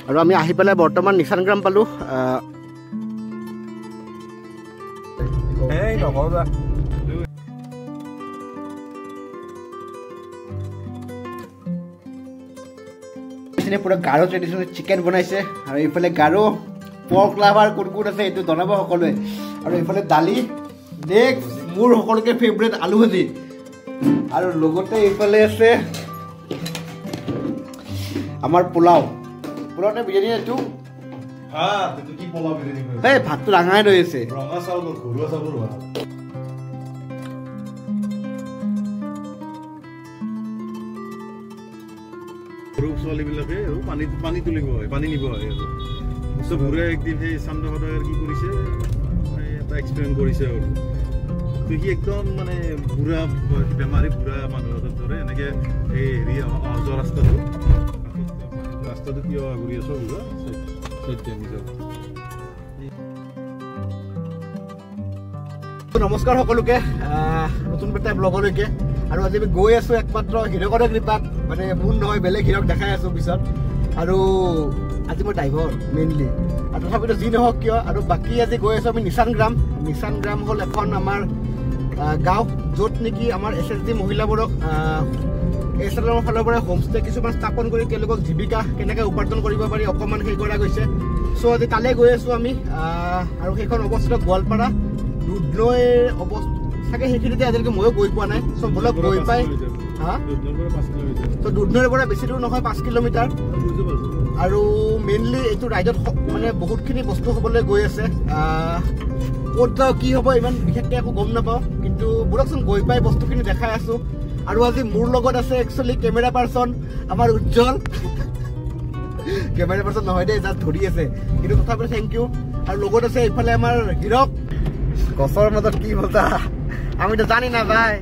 আৰু আমি আহি পেলাই বৰ্তমান নিচান গ্ৰাম পালোঁ। পুৰা গাৰো ট্ৰেডিশ্যনেল চিকেন বনাইছে আৰু এইফালে গাৰো পৰ্ক লাভাৰ কোন কোন আছে এইটো জনাব সকলোৱে। আৰু এইফালে দালি, নেক্সট মোৰ সকলোকে ফেভৰেট আলু ভাজি, আৰু লগতে এইফালে আছে আমাৰ পোলাও। পোলাও নে বিৰিয়ানী এইটো? এই ভাতটো ডাঙাই ৰৈ আছে। সৰু ছোৱালীবিলাকে আৰু পানী তুলিব হয়, পানী নিব হয় আৰু চব ঘূৰাই একদিন সেই চান্দৰ কি কৰিছে এটা এক্সপেৰিমেণ্ট কৰিছে আৰু তো সি একদম মানে বুঢ়া বেমাৰী বুঢ়া মানুহৰ ধৰে এনেকৈ এই হেৰি অহা যোৱা ৰাস্তাটো কিয় ঘূৰি আছো বুঢ়া নিজৰ। নমস্কাৰ সকলোকে নতুন এটা ব্লগলৈকে। আৰু আজি আমি গৈ আছো একমাত্ৰ হীৰকৰে কৃপাত, মানে মোৰ নহয় বেলেগ হীৰক দেখাই আছো পিছত। আৰু আজি মই ড্ৰাইভাৰ মেইনলি, আৰু তথাপিতো যি নহওক কিয়। আৰু বাকী আজি গৈ আছো আমি নিচান গ্ৰাম। নিচান গ্ৰাম হ'ল এখন আমাৰ গাঁও, য'ত নেকি আমাৰ SSG মহিলাবোৰক এছএলৰ ফালৰ পৰা হোমষ্টে কিছুমান স্থাপন কৰি তেওঁলোকক জীৱিকা কেনেকৈ উপাৰ্জন কৰিব পাৰি অকণমান সেই কৰা গৈছে। চ' আজি তালৈ গৈ আছো আমি। আৰু সেইখন অৱস্থিত গোৱালপাৰা দুধনৈৰ চাগে সেইখিনিতে আজিলৈকে ময়ো গৈ পোৱা নাই। চ' বলক গৈ পাই ত' দুধনৈৰ পৰা বেছি দূৰ নহয়, 5 কিলোমিটাৰ। আৰু মেইনলি এইটো ৰাইডত মানে বহুতখিনি বস্তু হ'বলৈ গৈ আছে। ক'ত যাওঁ কি হ'ব ইমান বিশেষকৈ একো গম নাপাওঁ, কিন্তু বলকচোন গৈ পাই বস্তুখিনি দেখাই আছোঁ। আৰু আজি মোৰ লগত আছে একচুৱেলি কেমেৰা পাৰ্চন আমাৰ উজ্জ্বল। কেমেৰা পাৰ্চন নহয় দেই, তাত ধৰি আছে, কিন্তু তথাপিও থেংক ইউ। আৰু লগত আছে এইফালে আমাৰ হীৰক। গছৰ মাজত কি মজা, আমিতো জানি না ভাই।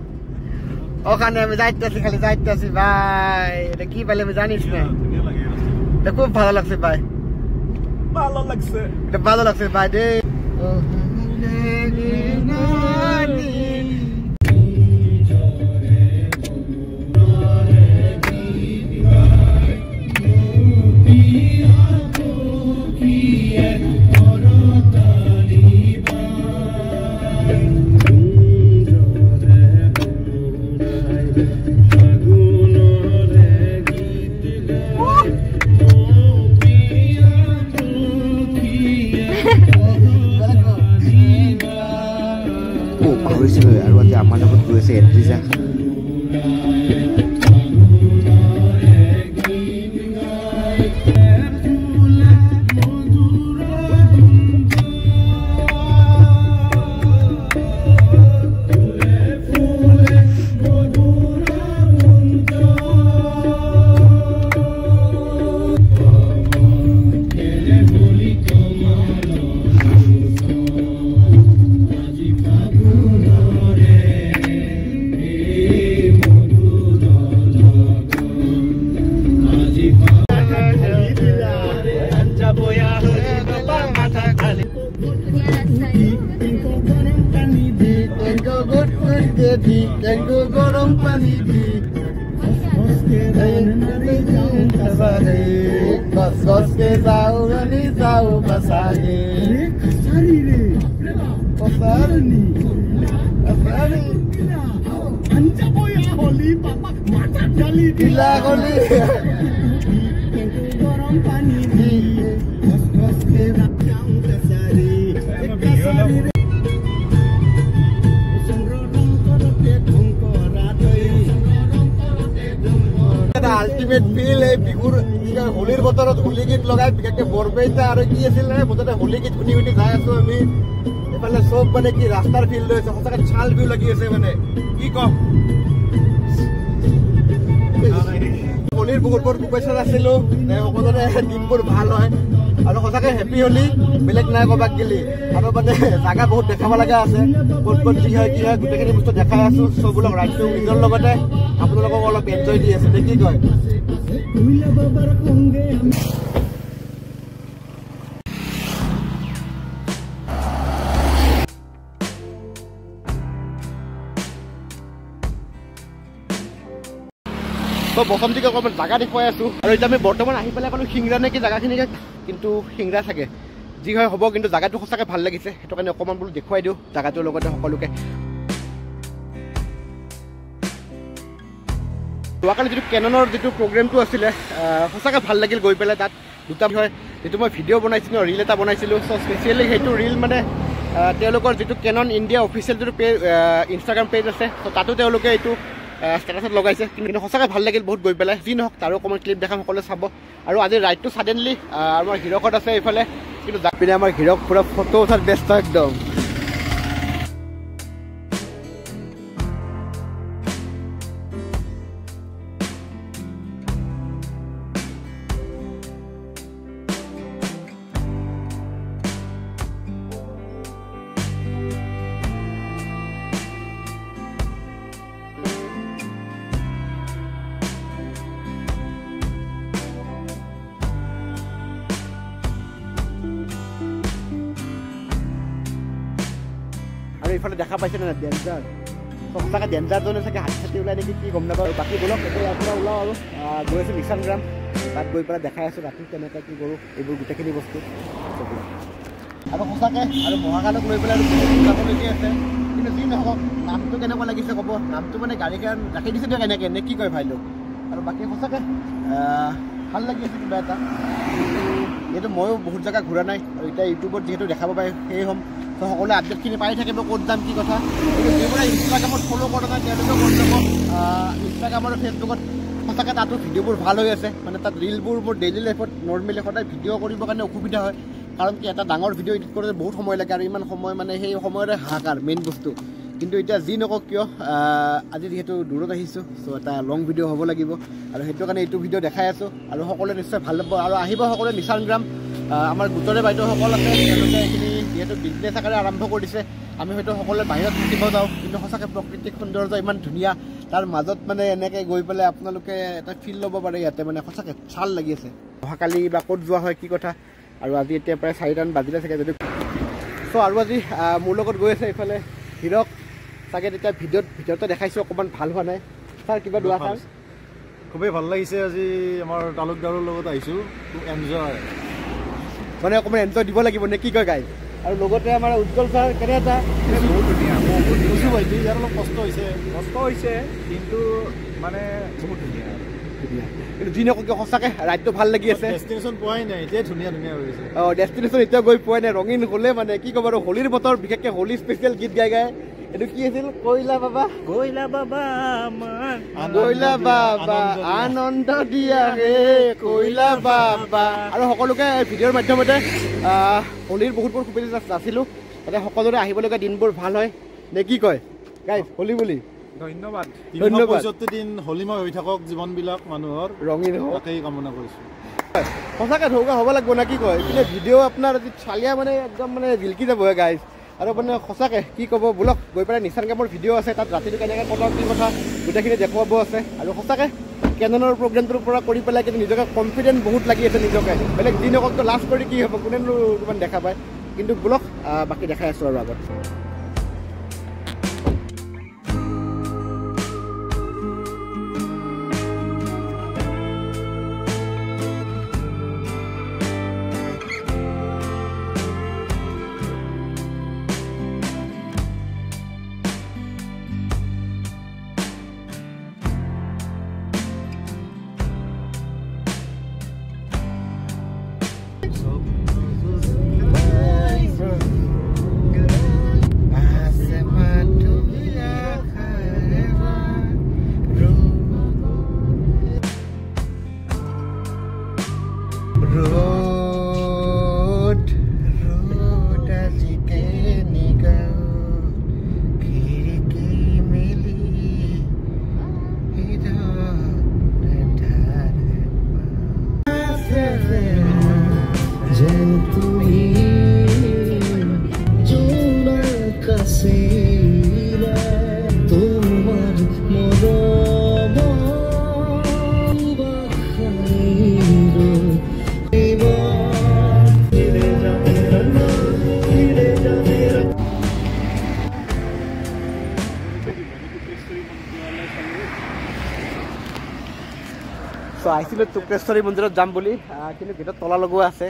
ওখানে আমি যাইতে আছি, খালি যাইতে আছি ভাই। এটা কি পালে আমি জানিস না, এটা খুব ভালো লাগছে ভাই, এটা ভালো লাগছে ভাই রে। আৰু আজি আমাৰ লগত গৈ আছে এড্ৰিজা। গৰম পানি দি গছ গছকে যাও ৰানি যাও বাসাগে গৰম পানি দি গছ গছকে যাও বাসাগে আল্টিমেট ফিল এই বিহুৰ হোলীৰ বতৰত হোলী গীত লগাই বিশেষকৈ বৰপেটা আৰু কি আছিল মুঠতে হোলী গীত শুনি শুনি যাই আছো আমি। এইফালে চব মানে কি ৰাস্তাৰ ফিল্ড হৈছে, সঁচাকৈ ছাল ভিউ লাগি আছে, মানে কি কম। হোলীৰ বহুত বহুত শুভেচ্ছা আছিলো, সকলোৰে দিনবোৰ ভাল হয় আৰু সঁচাকৈ হেপী হোলী, বেলেগ নাই ক'বাক গেলি। আৰু মানে জাগা বহুত দেখাব লগা আছে, ক'ত ক'ত কি হয় গোটেইখিনি বস্তু দেখাই আছো। চববিলাক ৰাইডটো নিজৰ লগতে আপোনালোকক অলপ এনজয় দি আছে, কি কয়। তো চ' বসন্তিক অকণমান জাগা দেখুৱাই আছোঁ আৰু এতিয়া আমি বৰ্তমান আহি পেলাই পালোঁ শিংৰা নে কি জাগাখিনিকে কিন্তু শিংৰা চাগে যি হয় হ'ব কিন্তু জাগাটো সঁচাকৈ ভাল লাগিছে সেইটো কাৰণে অকণমান বোলো দেখুৱাই দিওঁ জাগাটোৰ লগতে সকলোকে যোৱাকালি যিটো কেননৰ যিটো প্ৰগ্ৰেমটো আছিলে সঁচাকৈ ভাল লাগিল গৈ পেলাই তাত দুটা বিষয় যিটো মই ভিডিঅ' বনাইছিলোঁ ৰীল এটা বনাইছিলোঁ চ' স্পেচিয়েলি সেইটো ৰীল মানে তেওঁলোকৰ যিটো কেনন ইণ্ডিয়া অফিচিয়েল যিটো ইনষ্টাগ্ৰাম পেজ আছে চ' তাতো তেওঁলোকে এইটো ষ্টেটাছত লগাইছে কিন্তু সঁচাকৈ ভাল লাগিল বহুত গৈ পেলাই যি নহওক তাৰো অকণমান ক্লিপ দেখাম সকলোৱে চাব আৰু আজি ৰাইডটো ছাডেনলি আমাৰ হিৰকত আছে এইফালে কিন্তু যাই পিনে আমাৰ হিৰক পূৰা ফটো উঠাত ব্যস্ত একদম আৰু এইফালে দেখা পাইছে নে ডেঞ্জাৰ সঁচাকৈ ডেঞ্জাৰজনে চাগে হাতী চাতি ওলাই নেকি কি গম নাপাওঁ আৰু বাকী বলক এতিয়া ইয়াৰ পৰা ওলাওঁ আৰু গৈ আছোঁ নিচান গ্ৰাম তাত গৈ পেলাই দেখাই আছোঁ ৰাতি কেনেকৈ কি কৰোঁ এইবোৰ গোটেইখিনি বস্তু আৰু সঁচাকৈ আৰু মহাকালক লৈ পেলাই যাবলগীয়া আছে কিন্তু যি নহওক নামটো কেনেকুৱা লাগিছে ক'ব নামটো মানে গাড়ীখন ৰাখি দিছে দিয়ক এনেকৈ নে কি কয় ভাইলোক আৰু বাকী সঁচাকৈ ভাল লাগি আছে কিবা এটা যিহেতু ময়ো বহুত জেগা ঘূৰা নাই আৰু এতিয়া ইউটিউবত যিহেতু দেখাব পাৰে সেই হ'ম ত' সকলোৱে আপডেটখিনি পাই থাকিব ক'ত যাম কি কথা কিন্তু যিবোৰে ইনষ্টাগ্ৰামত ফ'ল' কৰা নাই তেওঁলোকেও কৰি যাব ইনষ্টাগ্ৰাম আৰু ফেচবুকত সঁচাকৈ তাতো ভিডিঅ'বোৰ ভাল হৈ আছে মানে তাত ৰিলবোৰ মোৰ ডেইলি লাইফত নৰ্মেলি সদায় ভিডিঅ' কৰিবৰ কাৰণে অসুবিধা হয় কাৰণ কি এটা ডাঙৰ ভিডিঅ' এডিট কৰোঁতে বহুত সময় লাগে আৰু ইমান সময় মানে সেই সময়ৰে হাহাকাৰ মেইন বস্তু কিন্তু এতিয়া যি নকওক কিয় আজি যিহেতু দূৰত আহিছোঁ চ' এটা লং ভিডিঅ' হ'ব লাগিব আৰু সেইটো কাৰণে এইটো ভিডিঅ' দেখাই আছোঁ আৰু সকলোৱে নিশ্চয় ভাল পাব আৰু আহিব সকলোৱে নিচান গ্ৰাম আমাৰ গোটৰে বাইদেউসকল আছে তেওঁলোকে এইখিনি যিহেতু বিজনেছ আকাৰে আৰম্ভ কৰিছে আমি হয়তো সকলোৱে বাহিৰত থাকিব যাওঁ কিন্তু সঁচাকৈ প্ৰাকৃতিক সৌন্দৰ্য ইমান ধুনীয়া তাৰ মাজত মানে এনেকৈ গৈ পেলাই আপোনালোকে এটা ফিল ল'ব পাৰে ইয়াতে মানে সঁচাকৈ ভাল লাগি আছে অহাকালি বা ক'ত যোৱা হয় কি কথা আৰু আজি এতিয়া প্ৰায় 4টামান বাজিলে চাগে যদি চ' আৰু আজি মোৰ লগত গৈ আছে এইফালে হিৰক চাগে তেতিয়া ভিডিঅ'তে দেখাইছোঁ অকণমান ভাল হোৱা নাই ছাৰ কিবা দুৱা ছাৰ খুবেই ভাল লাগিছে আজি আমাৰ তালুকদাৰৰ লগত আহিছোঁ টু এনজয় মানে অকণমান এনজয় দিব লাগিব নে কি কয় গাইজ আৰু লগতে আমাৰ উজ্জ্বল ছাৰ কেনে এটা বহুত ধুনীয়া বহুত বুজিছোঁ ভাইটি ইয়াৰ অলপ কষ্ট হৈছে কিন্তু মানে বহুত ধুনীয়া কিন্তু যি নকওঁ সঁচাকৈ ৰাইডটো ভাল লাগি আছে ডেষ্টিনেশ্যন পোৱাই নাই এতিয়া ধুনীয়া হৈ গৈছে ডেষ্টিনেশ্যন এতিয়া গৈ পোৱাই নাই ৰঙীন হ'লে মানে কি ক'ব আৰু হোলীৰ বতৰ বিশেষকৈ হোলী স্পেচিয়েল গীত গাই এইটো কি আছিল কৈলা বাবা আনন্দ দিয়া হে কৈলা বাবা আৰু সকলোকে ভিডিঅ'ৰ মাধ্যমতে হোলীৰ বহুতবোৰ সুবিধা আছিলোঁ তাতে সকলোৰে আহিবলগীয়া দিনবোৰ ভাল হয় নে কি কয় গাইজ হোলী বুলি ধন্যবাদ 365 দিন হোলীময় হৈ থাকক জীৱনবিলাক মানুহৰ ৰঙীন হওক তাকেই কামনা কৰিছোঁ সঁচাকৈ ধৌকা হ'ব লাগিব না কি কয় কিন্তু ভিডিঅ' আপোনাৰ আজি চালিয়া মানে একদম মানে জিলকি যাব গাইজ আৰু মানে সঁচাকৈ কি ক'ব বোলক গৈ পেলাই নিচান গ্ৰামৰ ভিডিঅ' আছে তাত ৰাতিটো কেনেকৈ কটাও কি কথা গোটেইখিনি দেখুৱাব আছে আৰু সঁচাকৈ কেননৰ প্ৰগ্ৰেমটোৰ পৰা কৰি পেলাই কিন্তু নিজকে কনফিডেণ্ট বহুত লাগি আছে নিজকে বেলেগ যি নকওকতো লাষ্ট কৰি কি হ'ব কোনেনো ইমান দেখা পায় কিন্তু বোলক বাকী দেখাই আছোঁ আৰু আগত আহিছিলোঁ টুক্ৰেশ্বৰী মন্দিৰত যাম বুলি, কিন্তু গেটত তলা লগোৱা আছে।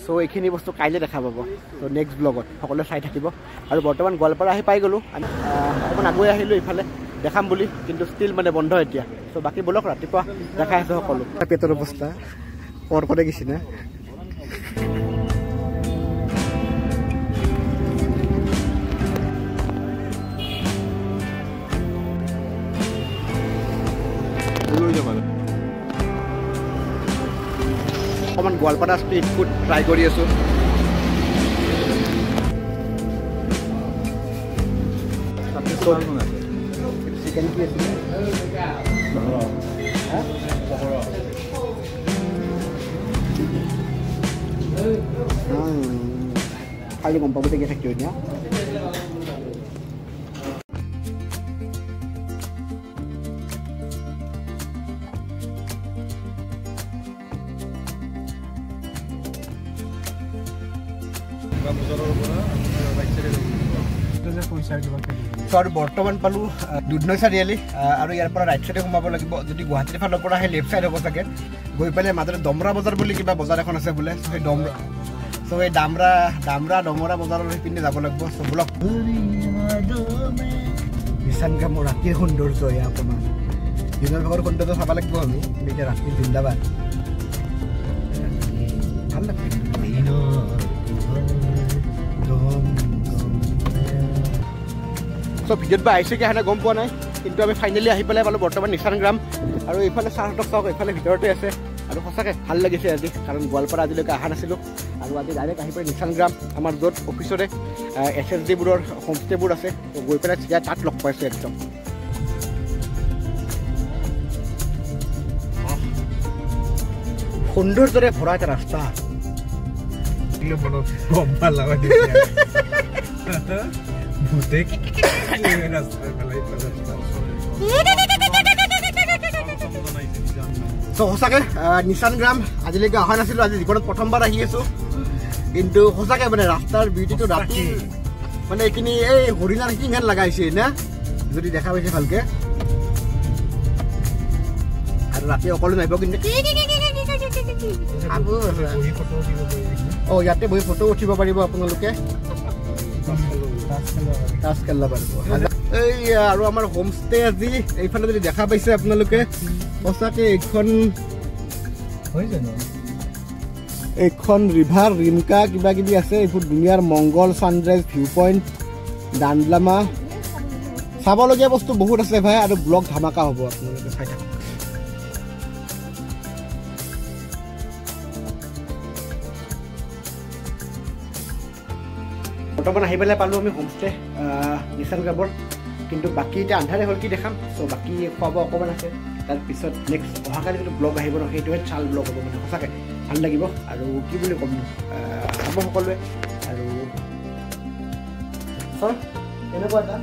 চ' এইখিনি বস্তু কাইলৈ দেখা পাব। চ' নেক্সট ব্লগত সকলোৱে চাই থাকিব। আৰু বৰ্তমান গোৱালপাৰা আহি পাই গ'লোঁ, অকণমান আগুৱাই আহিলোঁ ইফালে দেখাম বুলি, কিন্তু ষ্টিল মানে বন্ধ এতিয়া। চ' বাকী বলক ৰাতিপুৱা দেখাই আছোঁ সকলো। পেটৰ অৱস্থা কৰ্কৰে গেছি না। অকণমান গোৱালপাৰা ষ্ট্ৰীট ফুড ট্ৰাই কৰি আছোঁ। চিকেন কি আছিলে? খালি গম পাব দেখি থাকিব এতিয়া। আৰু বৰ্তমান পালোঁ দুধনৈ চাৰিআলি, আৰু ইয়াৰ পৰা ৰাইট চাইডে সোমাব লাগিব। যদি গুৱাহাটীৰ ফালৰ পৰা আহে লেফ্ট চাইড হ'ব চাগে। গৈ পেলাই মাজতে দমৰা বজাৰ বুলি কিবা বজাৰ এখন আছে বোলে। চ' সেই দমৰা বজাৰৰ সেইপিনে যাব লাগিব। চ' বলক নিচান গ্ৰামৰ ৰাতিৰ সৌন্দৰ্য এয়া অকণমান। দিনৰ ভাগৰ সৌন্দৰ্য চাব লাগিব আমি, এতিয়া ৰাতিৰ জিন্দাবাদ। ভাল লাগে। চ' ভিডিঅ'ত বা আহিছে কি আহে গম পোৱা নাই, কিন্তু আমি ফাইনেলি আহি পেলাই পালোঁ বৰ্তমান নিচান গ্ৰাম। আৰু এইফালে চাৰহঁতক চাওক, এইফালে ভিতৰতে আছে। আৰু সঁচাকৈ ভাল লাগিছে আজি, কাৰণ গোৱালপাৰা আজিলৈকে অহা নাছিলোঁ। আৰু আজি ডাইৰেক্ট আহি পেলাই নিচান গ্ৰাম, আমাৰ য'ত অফিচৰে SSDবোৰৰ হোমষ্টেবোৰ আছে, গৈ পেলাই চিধা তাত লগ পাইছোঁ একদম। সৌন্দৰ্যৰে ভৰা এটা ৰাস্তা। সঁচাকৈ নিচান গ্ৰাম আজিলৈকে অহা নাছিলোঁ, আজি জীৱনত প্ৰথমবাৰ আহি আছোঁ। কিন্তু সঁচাকৈ মানে ৰাস্তাৰ বিউটিটো ৰাতি মানে এইখিনি এই হৰিণাৰ কিমান লগাইছে না, যদি দেখা পাইছে ভালকে। আৰু ৰাতি অকলে নাহিব, কিন্তু ইয়াতে বহি ফটো উঠিব পাৰিব আপোনালোকে, তাচ খেলিব পাৰিব। এই আৰু আমাৰ হোমষ্টে আজি এইফালে যদি দেখা পাইছে আপোনালোকে, সঁচাকৈ এইখন ৰিভাৰ ৰিমকা কিবা কিবি আছে। এইবোৰ দুনিয়াৰ মংগল, ছানৰাইজ, ভিউ পইণ্ট, দাণ্ডলামা, চাবলগীয়া বস্তু বহুত আছে ভাই। আৰু ব্লগ ধামাকা হ'ব, আপোনালোকে চাই থাকক। বৰ্তমান আহি পেলাই পালোঁ আমি হোমষ্টে নিচান গ্ৰামৰ, কিন্তু বাকী এতিয়া আন্ধাৰে হ'ল, কি দেখাম। চ' বাকী খোৱা বোৱা অকণমান আছে। তাৰপিছত নেক্সট অহাকালি যিটো ব্লগ আহিব ন, সেইটোৱে চাল ব্লগ হ'ব, মানে সঁচাকৈ ভাল লাগিব। আৰু কি বুলি ক'ম, চাব সকলোৱে। আৰু ছাৰ এনেকুৱা এটা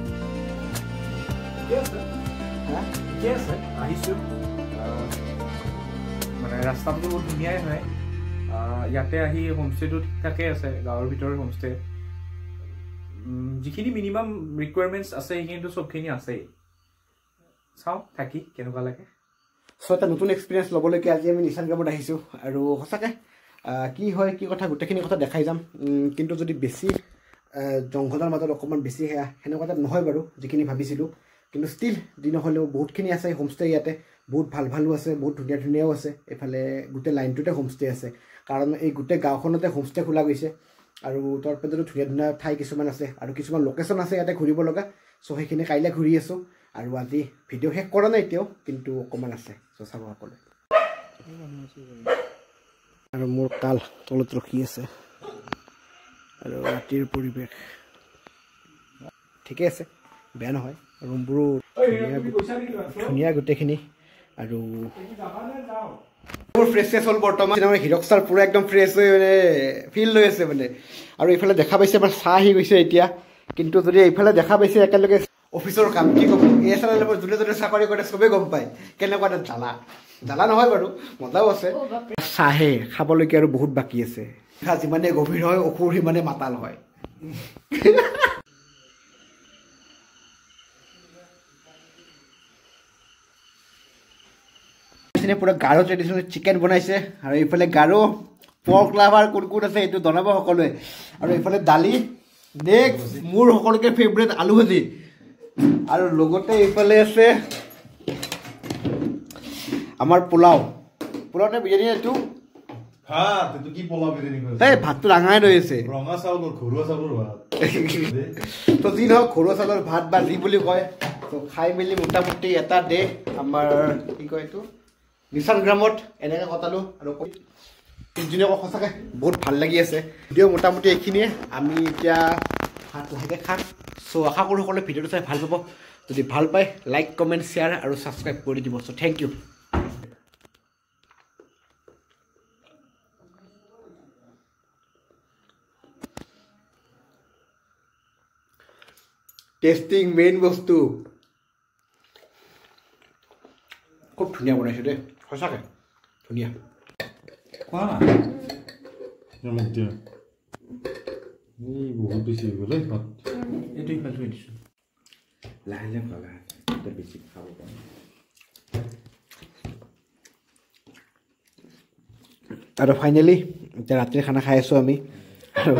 ঠিকে আছে, আহিছোঁ। মানে ৰাস্তাটো বহুত ধুনীয়াই হয়। ইয়াতে আহি হোমষ্টেটো ঠিক ঠাকেই আছে, গাঁৱৰ ভিতৰৰ হোমষ্টে। যিখিনি মিনিমাম ৰিকুৱাৰমেণ্টছ আছে সেইখিনিতো চবখিনি আছেই। চাওঁ থাকি কেনেকুৱা লাগে। চ' এটা নতুন এক্সপিৰিয়েঞ্চ ল'বলৈকে আজি আমি নিচান গ্ৰামত আহিছোঁ। আৰু সঁচাকৈ কি হয় কি কথা গোটেইখিনি কথা দেখাই যাম। কিন্তু যদি বেছি জংঘলৰ মাজত অকণমান বেছি সেনেকুৱা এটা নহয় বাৰু, যিখিনি ভাবিছিলোঁ। কিন্তু ষ্টিল যি নহ'লেও বহুতখিনি আছে হোমষ্টে ইয়াতে, বহুত ভাল ভালো আছে, বহুত ধুনীয়া ধুনীয়াও আছে। এইফালে গোটেই লাইনটোতে হোমষ্টে আছে, কাৰণ এই গোটেই গাঁওখনতে হোমষ্টে খোলা গৈছে। আৰু তাৰ পাছতো ধুনীয়া ধুনীয়া ঠাই কিছুমান আছে, আৰু কিছুমান লোকেশ্যন আছে ইয়াতে ঘূৰিব লগা। চ' সেইখিনি কাইলৈ ঘূৰি আছোঁ। আৰু আজি ভিডিঅ' শেষ কৰা নাই এতিয়াও, কিন্তু অকণমান আছে। চ' চাব সকলোৱে। আৰু মোৰ কাল তলত ৰখি আছে, আৰু ৰাতিৰ পৰিৱেশ ঠিকে আছে, বেয়া নহয়। ৰুমবোৰো ধুনীয়া গোটেইখিনি। আৰু ফ্ৰেছ হ'ল বৰ্তমান। হিৰক ছাৰ পূৰা একদম ফ্ৰেছ হৈ মানে ফিল লৈ আছে মানে। আৰু এইফালে দেখা পাইছে আমাৰ চাহ আহি গৈছে এতিয়া। কিন্তু যদি এইফালে দেখা পাইছে একেলগে অফিচৰ কাম, কি ক'ব, এই চালৰ যোনে যোনে চাকৰি কৰে চবেই গম পায় কেনেকুৱা এটা জ্বালা নহয় বাৰু, মজাও আছে। চাহে খাবলৈকে আৰু বহুত বাকী আছে। যিমানে গভীৰ হয় অসুৰ সিমানে মাতাল হয়। ফাইনেলি পুৰা গাৰো ট্ৰেডিশ্যনেল চিকেন বনাইছে আৰু এইফালে গাৰো পৰ্ক লাভাৰ কোন কোন আছে এইটো জনাব সকলোৱে আৰু এইফালে দালি নেক্সট মোৰ সকলোকে ফেভৰেট আলু ভাজি আৰু লগতে এইফালে আছে আমাৰ পোলাও নে বিৰিয়ানী এইটো ভাত এইটো কি পোলাও বিৰিয়ানী কৈছে এই ভাতটো ডাঙাই ৰৈ আছে ৰঙা চাউলৰ ঘৰুৱা চাউলৰ ভাত তো যি নহওক ঘৰুৱা চাউলৰ ভাত বা যি বুলি কয় তো খাই মেলি মোটামুটি এটা ডে আমাৰ কি কয় এইটো নিচান গ্ৰামত এনেকৈ কটালোঁ আৰু পিছদিনাকো সঁচাকৈ বহুত ভাল লাগি আছে ভিডিঅ' মোটামুটি এইখিনিয়ে আমি এতিয়া ভাত লাহেকৈ খাম চ' আশা কৰোঁ সকলোৱে ভিডিঅ'টো চাই ভাল পাব যদি ভাল পায় লাইক কমেণ্ট শ্বেয়াৰ আৰু ছাবস্ক্ৰাইব কৰি দিব চ' থেংক ইউ টেষ্টিং মেইন বস্তু খুব ধুনীয়া বনাইছোঁ দেই সঁচাকৈ ধুনীয়া বহুত বেছি হৈ গ'ল ভাত এইটো ইফাল থৈ দিছোঁ লাহে লাহে খাবা বেছি খাব পাৰোঁ আৰু ফাইনেলি এতিয়া ৰাতিৰ খানা খাই আছোঁ আমি আৰু